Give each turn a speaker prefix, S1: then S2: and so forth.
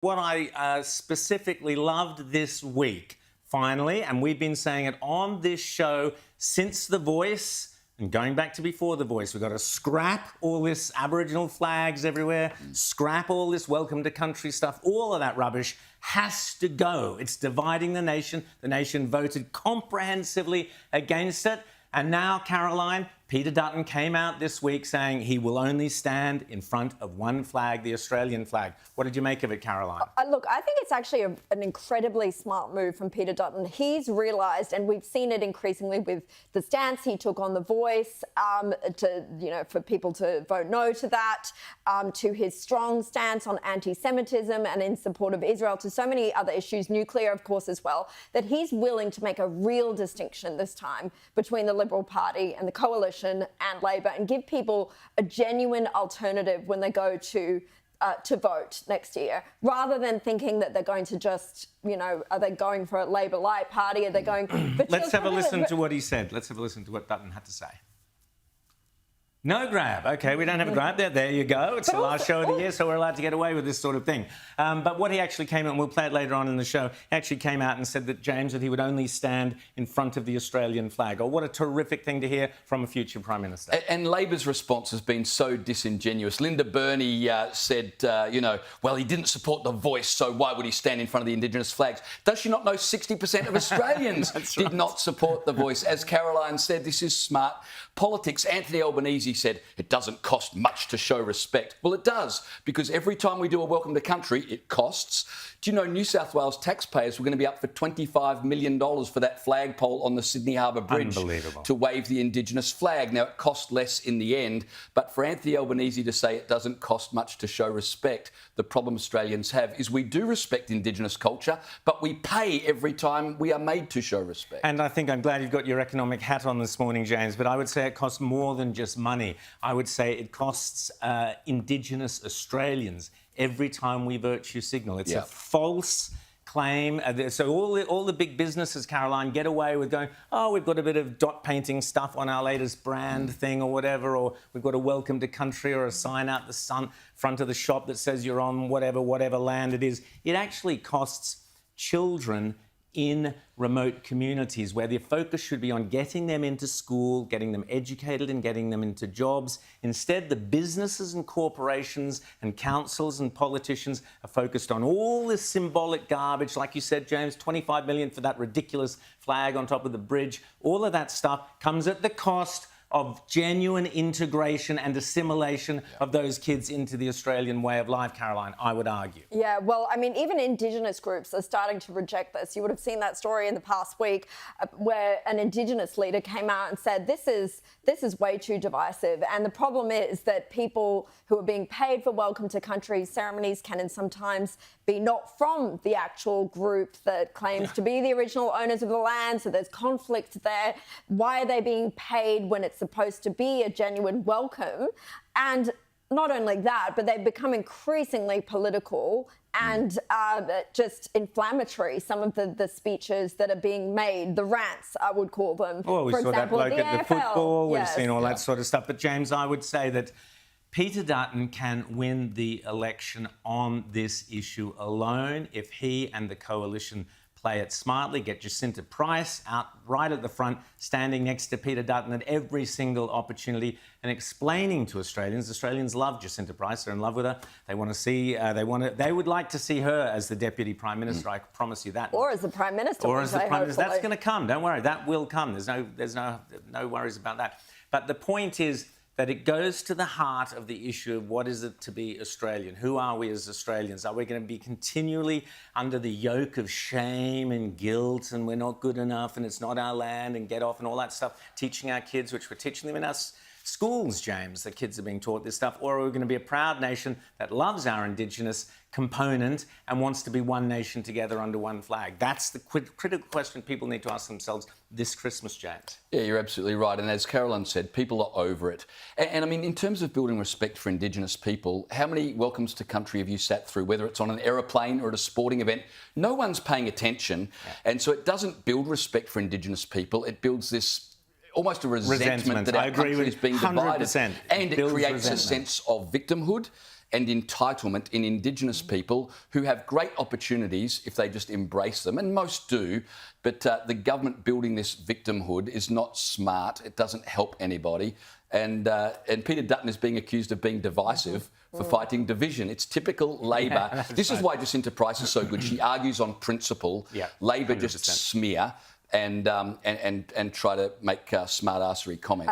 S1: What I specifically loved this week, finally, and we've been saying it on this show since The Voice, and going back to before The Voice, we've got to scrap all this Aboriginal flags everywhere, scrap all this welcome to country stuff, all of that rubbish has to go. It's dividing the nation. The nation voted comprehensively against it. And now, Caroline, Peter Dutton came out this week saying he will only stand in front of one flag, the Australian flag. What did you make of it, Caroline?
S2: Look, I think it's actually an incredibly smart move from Peter Dutton. He's realised, and we've seen it increasingly with the stance he took on The Voice, for people to vote no to that, to his strong stance on anti-Semitism and in support of Israel, to so many other issues, nuclear, of course, as well, that he's willing to make a real distinction this time between the Liberal Party and the Coalition and Labor, and give people a genuine alternative when they go to vote next year, rather than thinking that they're going to just, are they going for a Labor light party? Are they going for...
S1: Let's have a listen to what he said. Let's have a listen to what Dutton had to say. No grab. OK, we don't have a grab there. There you go. It's the last show of the year, so we're allowed to get away with this sort of thing. But what he actually came out, and we'll play it later on in the show, he actually came out and said that, James, that he would only stand in front of the Australian flag. Oh, what a terrific thing to hear from a future Prime Minister.
S3: And Labor's response has been so disingenuous. Linda Burney said, well, he didn't support The Voice, so why would he stand in front of the Indigenous flags? Does she not know 60% of Australians did not support The Voice? As Caroline said, this is smart politics. Anthony Albanese said it doesn't cost much to show respect. Well, it does, because every time we do a welcome to country, it costs. Do you know New South Wales taxpayers were going to be up for $25 million for that flagpole on the Sydney Harbour Bridge to wave the Indigenous flag? Now, it cost less in the end, but for Anthony Albanese to say it doesn't cost much to show respect, the problem Australians have is we do respect Indigenous culture, but we pay every time we are made to show respect.
S1: And I think I'm glad you've got your economic hat on this morning, James, but I would say it costs more than just money. I would say it costs Indigenous Australians every time we virtue signal. It's a false claim. So all the big businesses, Caroline, get away with going, oh, we've got a bit of dot painting stuff on our latest brand thing or whatever, or we've got a welcome to country or a sign out the front of the shop that says you're on whatever land it is. It actually costs children in remote communities where the focus should be on getting them into school, getting them educated and getting them into jobs. Instead, the businesses and corporations and councils and politicians are focused on all this symbolic garbage. Like you said, James, $25 million for that ridiculous flag on top of the bridge. All of that stuff comes at the cost of genuine integration and assimilation of those kids into the Australian way of life, Caroline, I would argue.
S2: Yeah, well, I mean, even Indigenous groups are starting to reject this. You would have seen that story in the past week where an Indigenous leader came out and said, this is way too divisive. And the problem is that people who are being paid for welcome to country ceremonies can sometimes be not from the actual group that claims to be the original owners of the land. So there's conflict there. Why are they being paid when it's supposed to be a genuine welcome? And not only that, but they've become increasingly political and just inflammatory, some of the speeches that are being made, the rants, I would call them.
S1: Well, we saw that bloke at the football, we've seen all that sort of stuff. But, James, I would say that Peter Dutton can win the election on this issue alone if he and the coalition play it smartly, get Jacinta Price out right at the front, standing next to Peter Dutton at every single opportunity and explaining to Australians. Australians love Jacinta Price. They're in love with her. They want to see, they would like to see her as the Deputy Prime Minister. I promise you that.
S2: Or as the Prime Minister.
S1: Or as the Prime Minister. That's going to come. Don't worry. That will come. There's no worries about that. But the point is that it goes to the heart of the issue of what is it to be Australian? Who are we as Australians? Are we going to be continually under the yoke of shame and guilt and we're not good enough and it's not our land and get off and all that stuff, teaching our kids, which we're teaching them in our schools, James, the kids are being taught this stuff? Or are we going to be a proud nation that loves our Indigenous component and wants to be one nation together under one flag? That's the critical question people need to ask themselves this Christmas, James.
S3: Yeah, you're absolutely right. And as Caroline said, people are over it. And I mean, in terms of building respect for Indigenous people, how many welcomes to country have you sat through, whether it's on an aeroplane or at a sporting event? No one's paying attention. Yeah. And so it doesn't build respect for Indigenous people. It builds this almost a resentment that our country is being divided. And it creates a sense of victimhood. and entitlement in Indigenous people who have great opportunities if they just embrace them, and most do. But the government building this victimhood is not smart. It doesn't help anybody. And Peter Dutton is being accused of being divisive for fighting division. It's typical Labor.
S1: Yeah,
S3: this is why Jacinta Price is so good. She argues on principle.
S1: Yeah,
S3: Labor
S1: 100%.
S3: just smear and try to make smart-assery comments.